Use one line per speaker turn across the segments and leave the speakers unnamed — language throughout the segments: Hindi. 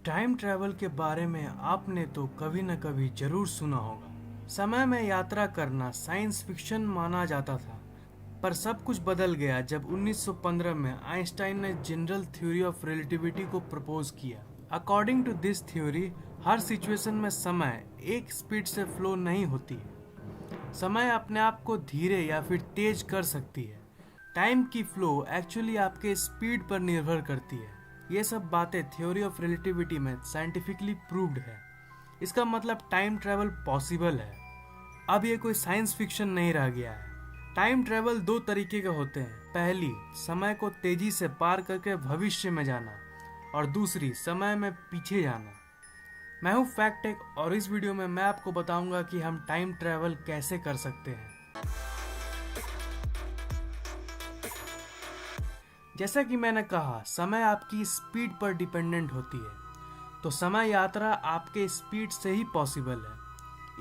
टाइम ट्रैवल के बारे में आपने तो कभी न कभी जरूर सुना होगा। समय में यात्रा करना साइंस फिक्शन माना जाता था, पर सब कुछ बदल गया जब 1915 में आइंस्टाइन ने जनरल थ्योरी ऑफ रिलेटिविटी को प्रपोज किया। अकॉर्डिंग टू दिस थ्योरी, हर सिचुएशन में समय एक स्पीड से फ्लो नहीं होती है। समय अपने आप को धीरे या फिर तेज कर सकती है। टाइम की फ्लो एक्चुअली आपके स्पीड पर निर्भर करती है। ये सब बातें थ्योरी ऑफ रिलेटिविटी में साइंटिफिकली प्रूव्ड है। इसका मतलब टाइम ट्रैवल पॉसिबल है। अब ये कोई साइंस फिक्शन नहीं रह गया है। टाइम ट्रैवल दो तरीके के होते हैं। पहली, समय को तेजी से पार करके भविष्य में जाना, और दूसरी, समय में पीछे जाना। मैं हूँ फैक्ट टेक और इस वीडियो में मैं आपको बताऊंगा कि हम टाइम ट्रैवल कैसे कर सकते हैं। जैसा कि मैंने कहा, समय आपकी स्पीड पर डिपेंडेंट होती है, तो समय यात्रा आपके स्पीड से ही पॉसिबल है।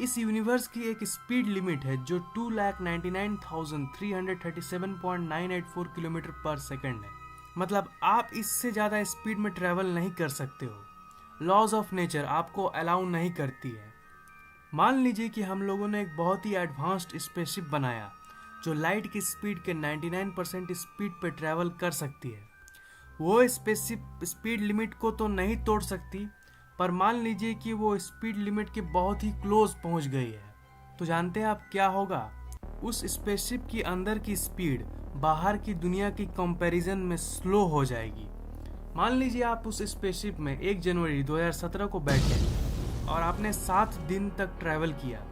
इस यूनिवर्स की एक स्पीड लिमिट है जो 2,99,337.984 किलोमीटर पर सेकंड है। मतलब आप इससे ज़्यादा स्पीड में ट्रैवल नहीं कर सकते हो। लॉज ऑफ नेचर आपको अलाउ नहीं करती है। मान लीजिए कि हम लोगों ने एक बहुत ही एडवांस्ड स्पेसशिप बनाया जो लाइट की स्पीड के 99% स्पीड पे ट्रैवल कर सकती है। वो स्पेसशिप स्पीड लिमिट को तो नहीं तोड़ सकती, पर मान लीजिए कि वो स्पीड लिमिट के बहुत ही क्लोज पहुंच गई है, तो जानते हैं आप क्या होगा? उस स्पेसशिप की अंदर की स्पीड बाहर की दुनिया की कंपैरिजन में स्लो हो जाएगी। मान लीजिए आप उस स्पेसशिप में 1 जनवरी 2017 को बैठे और आपने 7 दिन तक ट्रैवल किया।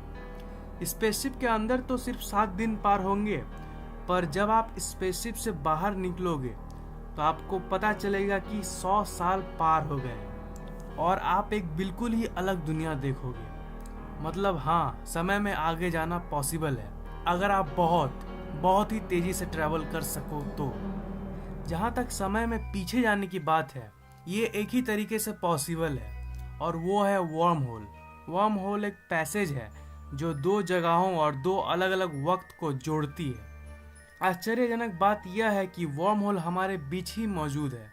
स्पेसशिप के अंदर तो सिर्फ 7 दिन पार होंगे, पर जब आप स्पेसशिप से बाहर निकलोगे तो आपको पता चलेगा कि 100 साल पार हो गए और आप एक बिल्कुल ही अलग दुनिया देखोगे। मतलब हाँ, समय में आगे जाना पॉसिबल है अगर आप बहुत ही तेजी से ट्रैवल कर सको तो। जहाँ तक समय में पीछे जाने की बात है, ये एक ही तरीके से पॉसिबल है, और वो है वर्म होल। वर्म होल एक पैसेज है जो 2 जगहों और 2 अलग अलग वक्त को जोड़ती है। आश्चर्यजनक बात यह है कि वर्म होल हमारे बीच ही मौजूद है,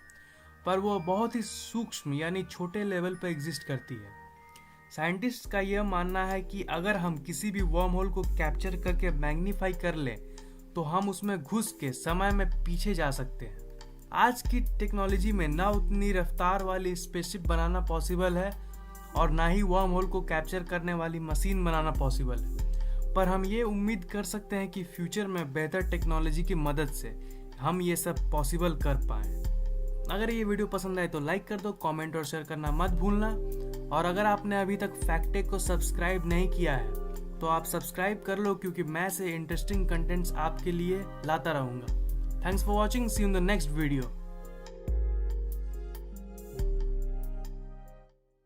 पर वो बहुत ही सूक्ष्म यानी छोटे लेवल पर एग्जिस्ट करती है। साइंटिस्ट का यह मानना है कि अगर हम किसी भी वर्म होल को कैप्चर करके मैग्नीफाई कर लें तो हम उसमें घुस के समय में पीछे जा सकते हैं। आज की टेक्नोलॉजी में ना उतनी रफ्तार वाली स्पेसशिप बनाना पॉसिबल है और ना ही वर्म होल को कैप्चर करने वाली मशीन बनाना पॉसिबल है, पर हम ये उम्मीद कर सकते हैं कि फ्यूचर में बेहतर टेक्नोलॉजी की मदद से हम ये सब पॉसिबल कर पाएं। अगर ये वीडियो पसंद आए तो लाइक कर दो, कमेंट और शेयर करना मत भूलना। और अगर आपने अभी तक फैक्ट टेक को सब्सक्राइब नहीं किया है तो आप सब्सक्राइब कर लो, क्योंकि मैं ऐसे इंटरेस्टिंग कंटेंट्स आपके लिए लाता रहूंगा। Thanks for watching, see you in the next video.